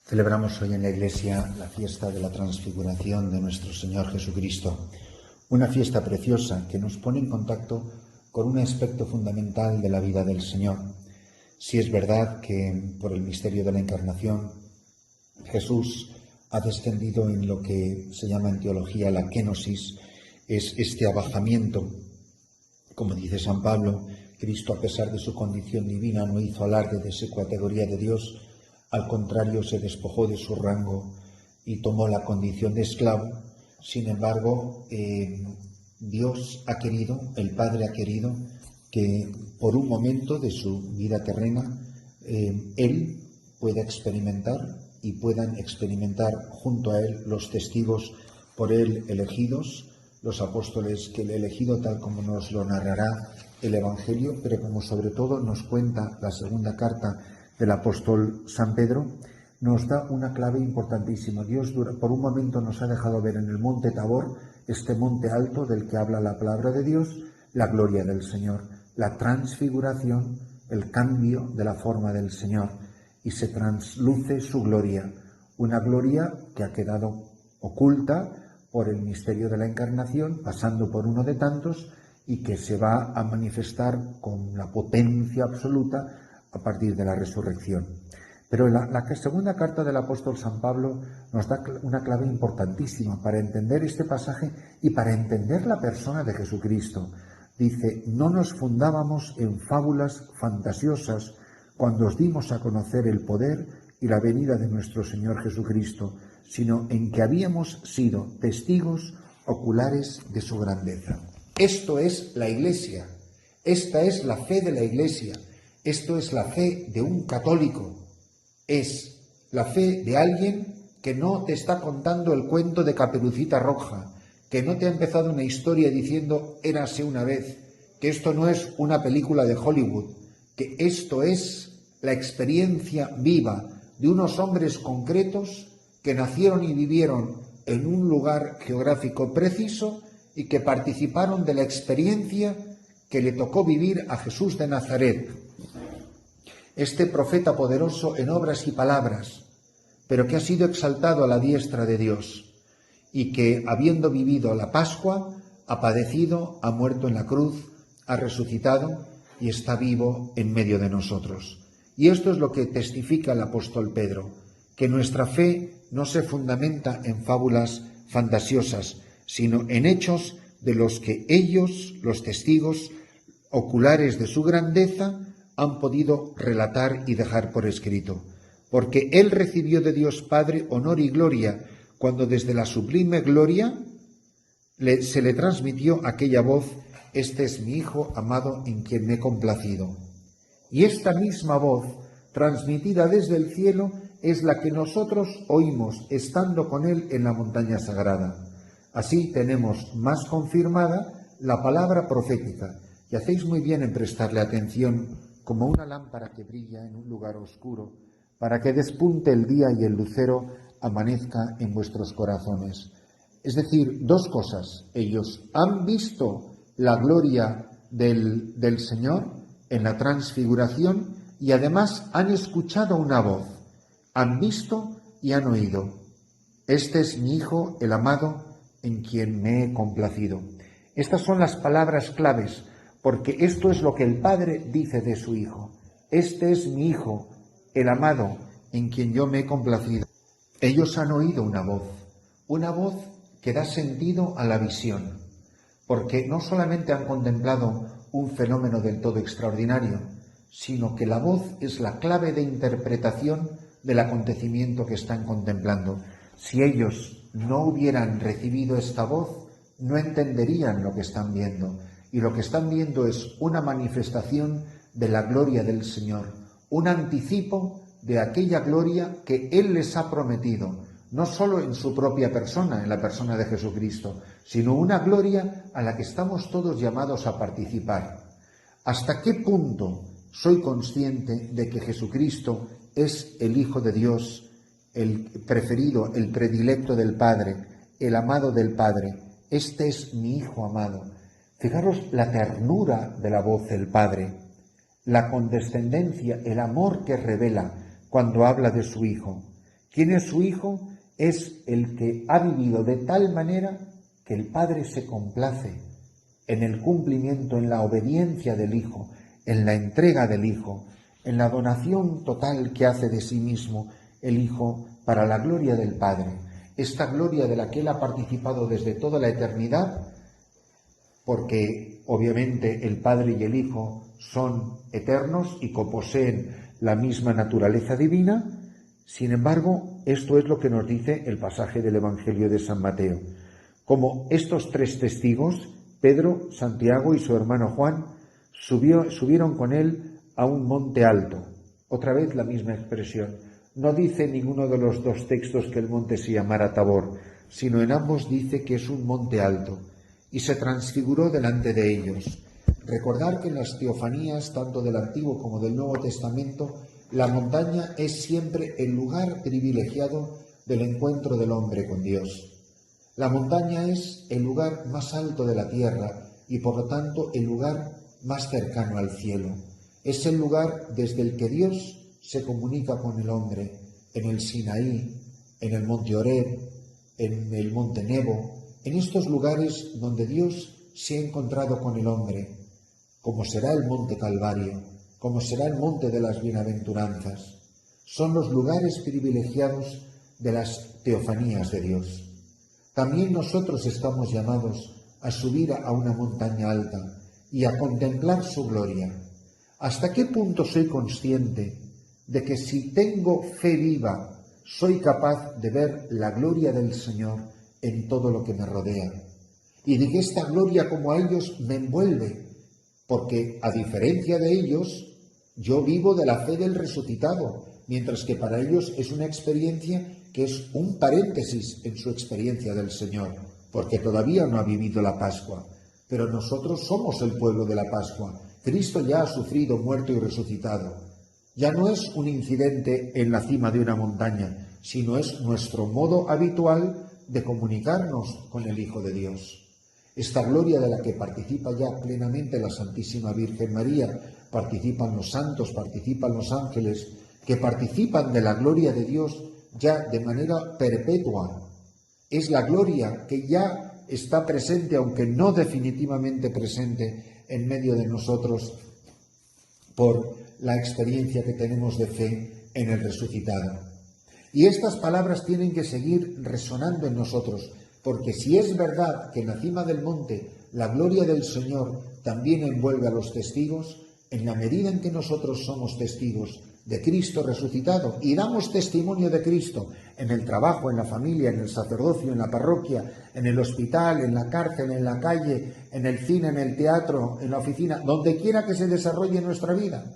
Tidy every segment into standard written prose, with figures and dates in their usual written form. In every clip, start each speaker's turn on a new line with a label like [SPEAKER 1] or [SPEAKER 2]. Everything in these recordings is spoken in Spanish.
[SPEAKER 1] Celebramos hoy en la Iglesia la fiesta de la transfiguración de nuestro Señor Jesucristo, una fiesta preciosa que nos pone en contacto con un aspecto fundamental de la vida del Señor. Si es verdad que por el misterio de la Encarnación Jesús ha descendido en lo que se llama en teología la kenosis, es este abajamiento. Como dice San Pablo, Cristo, a pesar de su condición divina, no hizo alarde de su categoría de Dios. Al contrario, se despojó de su rango y tomó la condición de esclavo. Sin embargo, Dios ha querido, el Padre ha querido, que por un momento de su vida terrena, Él pueda experimentar y puedan experimentar junto a Él los testigos por Él elegidos, los apóstoles que Él ha elegido, tal como nos lo narrará el Evangelio, pero como sobre todo nos cuenta la segunda carta del apóstol San Pedro, nos da una clave importantísima. Dios por un momento nos ha dejado ver en el monte Tabor, este monte alto del que habla la palabra de Dios, la gloria del Señor, la transfiguración, el cambio de la forma del Señor, y se transluce su gloria, una gloria que ha quedado oculta por el misterio de la Encarnación, pasando por uno de tantos, y que se va a manifestar con la potencia absoluta a partir de la resurrección. Pero la segunda carta del apóstol San Pablo nos da una clave importantísima para entender este pasaje y para entender la persona de Jesucristo. Dice: no nos fundábamos en fábulas fantasiosas cuando os dimos a conocer el poder y la venida de nuestro Señor Jesucristo, sino en que habíamos sido testigos oculares de su grandeza. Esto es la Iglesia, esta es la fe de la Iglesia. Esto es la fe de un católico, es la fe de alguien que no te está contando el cuento de Caperucita Roja, que no te ha empezado una historia diciendo érase una vez, que esto no es una película de Hollywood, que esto es la experiencia viva de unos hombres concretos que nacieron y vivieron en un lugar geográfico preciso y que participaron de la experiencia que le tocó vivir a Jesús de Nazaret, este profeta poderoso en obras y palabras, pero que ha sido exaltado a la diestra de Dios y que, habiendo vivido la Pascua, ha padecido, ha muerto en la cruz, ha resucitado y está vivo en medio de nosotros. Y esto es lo que testifica el apóstol Pedro, que nuestra fe no se fundamenta en fábulas fantasiosas, sino en hechos de los que ellos, los testigos oculares de su grandeza, han podido relatar y dejar por escrito, porque Él recibió de Dios Padre honor y gloria cuando desde la sublime gloria se le transmitió aquella voz: este es mi Hijo amado en quien me he complacido. Y esta misma voz, transmitida desde el cielo, es la que nosotros oímos estando con Él en la montaña sagrada. Así tenemos más confirmada la palabra profética, y hacéis muy bien en prestarle atención, como una lámpara que brilla en un lugar oscuro, para que despunte el día y el lucero amanezca en vuestros corazones. Es decir, dos cosas. Ellos han visto la gloria del Señor en la transfiguración y además han escuchado una voz. Han visto y han oído. Este es mi Hijo, el amado, en quien me he complacido. Estas son las palabras claves, porque esto es lo que el Padre dice de su Hijo. Este es mi Hijo, el amado, en quien yo me he complacido. Ellos han oído una voz que da sentido a la visión, porque no solamente han contemplado un fenómeno del todo extraordinario, sino que la voz es la clave de interpretación del acontecimiento que están contemplando. Si ellos no hubieran recibido esta voz, no entenderían lo que están viendo. Y lo que están viendo es una manifestación de la gloria del Señor, un anticipo de aquella gloria que Él les ha prometido, no solo en su propia persona, en la persona de Jesucristo, sino una gloria a la que estamos todos llamados a participar. ¿Hasta qué punto soy consciente de que Jesucristo es el Hijo de Dios, el preferido, el predilecto del Padre, el amado del Padre? Este es mi Hijo amado. Fijaros la ternura de la voz del Padre, la condescendencia, el amor que revela cuando habla de su Hijo. ¿Quién es su Hijo? Es el que ha vivido de tal manera que el Padre se complace en el cumplimiento, en la obediencia del Hijo, en la entrega del Hijo, en la donación total que hace de sí mismo el Hijo para la gloria del Padre. Esta gloria de la que Él ha participado desde toda la eternidad, porque obviamente el Padre y el Hijo son eternos y coposeen la misma naturaleza divina. Sin embargo, esto es lo que nos dice el pasaje del Evangelio de San Mateo. Como estos tres testigos, Pedro, Santiago y su hermano Juan, subieron con él a un monte alto. Otra vez la misma expresión. No dice ninguno de los dos textos que el monte se llamara Tabor, sino en ambos dice que es un monte alto, y se transfiguró delante de ellos. Recordar que en las teofanías, tanto del Antiguo como del Nuevo Testamento, la montaña es siempre el lugar privilegiado del encuentro del hombre con Dios. La montaña es el lugar más alto de la tierra y por lo tanto el lugar más cercano al cielo. Es el lugar desde el que Dios se comunica con el hombre, en el Sinaí, en el monte Horeb, en el monte Nebo, en estos lugares donde Dios se ha encontrado con el hombre, como será el monte Calvario, como será el monte de las bienaventuranzas. Son los lugares privilegiados de las teofanías de Dios. También nosotros estamos llamados a subir a una montaña alta y a contemplar su gloria. ¿Hasta qué punto soy consciente de que si tengo fe viva, soy capaz de ver la gloria del Señor en todo lo que me rodea? Y de que esta gloria, como a ellos, me envuelve, porque a diferencia de ellos, yo vivo de la fe del resucitado, mientras que para ellos es una experiencia que es un paréntesis en su experiencia del Señor, porque todavía no ha vivido la Pascua. Pero nosotros somos el pueblo de la Pascua. Cristo ya ha sufrido, muerto y resucitado. Ya no es un incidente en la cima de una montaña, sino es nuestro modo habitual de comunicarnos con el Hijo de Dios. Esta gloria de la que participa ya plenamente la Santísima Virgen María, participan los santos, participan los ángeles, que participan de la gloria de Dios ya de manera perpetua. Es la gloria que ya está presente, aunque no definitivamente presente, en medio de nosotros por la experiencia que tenemos de fe en el resucitado. Y estas palabras tienen que seguir resonando en nosotros, porque si es verdad que en la cima del monte la gloria del Señor también envuelve a los testigos, en la medida en que nosotros somos testigos de Cristo resucitado y damos testimonio de Cristo en el trabajo, en la familia, en el sacerdocio, en la parroquia, en el hospital, en la cárcel, en la calle, en el cine, en el teatro, en la oficina, donde quiera que se desarrolle nuestra vida,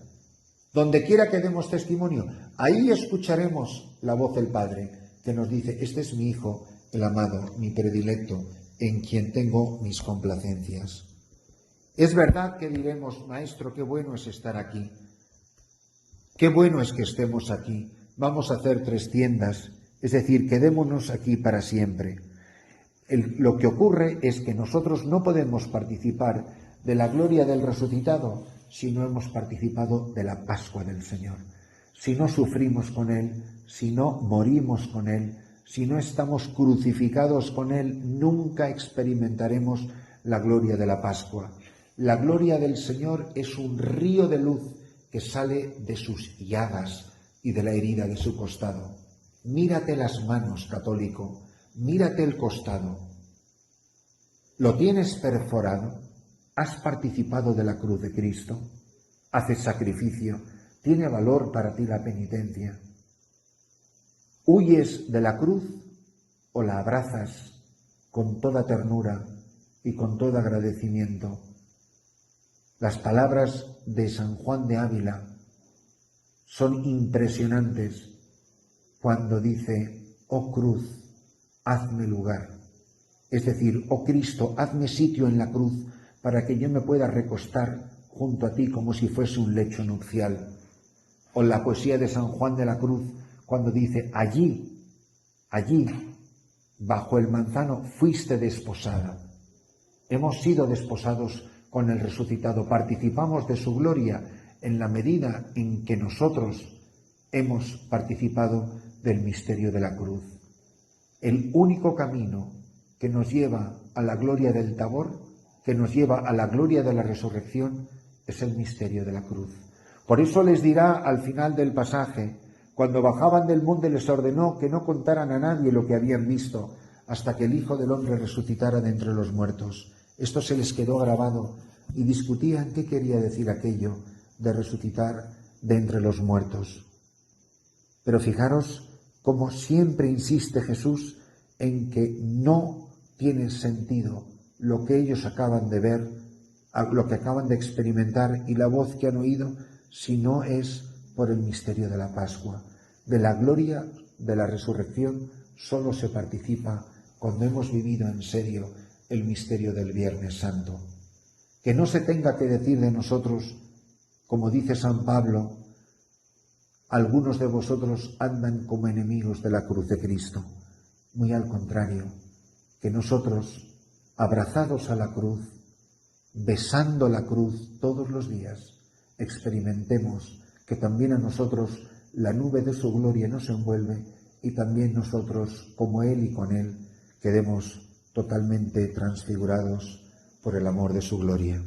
[SPEAKER 1] donde quiera que demos testimonio, ahí escucharemos la voz del Padre que nos dice: este es mi Hijo, el amado, mi predilecto, en quien tengo mis complacencias. Es verdad que diremos: Maestro, qué bueno es estar aquí. Qué bueno es que estemos aquí. Vamos a hacer 3 tiendas, es decir, quedémonos aquí para siempre. Lo que ocurre es que nosotros no podemos participar de la gloria del resucitado si no hemos participado de la Pascua del Señor, si no sufrimos con Él, si no morimos con Él, si no estamos crucificados con Él, nunca experimentaremos la gloria de la Pascua. La gloria del Señor es un río de luz que sale de sus llagas y de la herida de su costado. Mírate las manos, católico, mírate el costado. ¿Lo tienes perforado? ¿Has participado de la cruz de Cristo? ¿Haces sacrificio? ¿Tiene valor para ti la penitencia? ¿Huyes de la cruz o la abrazas con toda ternura y con todo agradecimiento? Las palabras de San Juan de Ávila son impresionantes cuando dice: oh cruz, hazme lugar. Es decir, oh Cristo, hazme sitio en la cruz para que yo me pueda recostar junto a ti como si fuese un lecho nupcial. O la poesía de San Juan de la Cruz cuando dice: allí, bajo el manzano fuiste desposada. Hemos sido desposados con el resucitado, participamos de su gloria en la medida en que nosotros hemos participado del misterio de la cruz. El único camino que nos lleva a la gloria del Tabor, que nos lleva a la gloria de la resurrección, es el misterio de la cruz. Por eso les dirá al final del pasaje: cuando bajaban del monte les ordenó que no contaran a nadie lo que habían visto hasta que el Hijo del Hombre resucitara de entre los muertos. Esto se les quedó grabado y discutían qué quería decir aquello de resucitar de entre los muertos. Pero fijaros cómo siempre insiste Jesús en que no tiene sentido lo que ellos acaban de ver, lo que acaban de experimentar y la voz que han oído, si no es por el misterio de la Pascua. De la gloria de la resurrección solo se participa cuando hemos vivido en serio el misterio del Viernes Santo. Que no se tenga que decir de nosotros, como dice San Pablo: algunos de vosotros andan como enemigos de la cruz de Cristo. Muy al contrario, que nosotros, abrazados a la cruz, besando la cruz todos los días, experimentemos que también a nosotros la nube de su gloria nos envuelve y también nosotros, como Él y con Él, quedemos totalmente transfigurados por el amor de su gloria.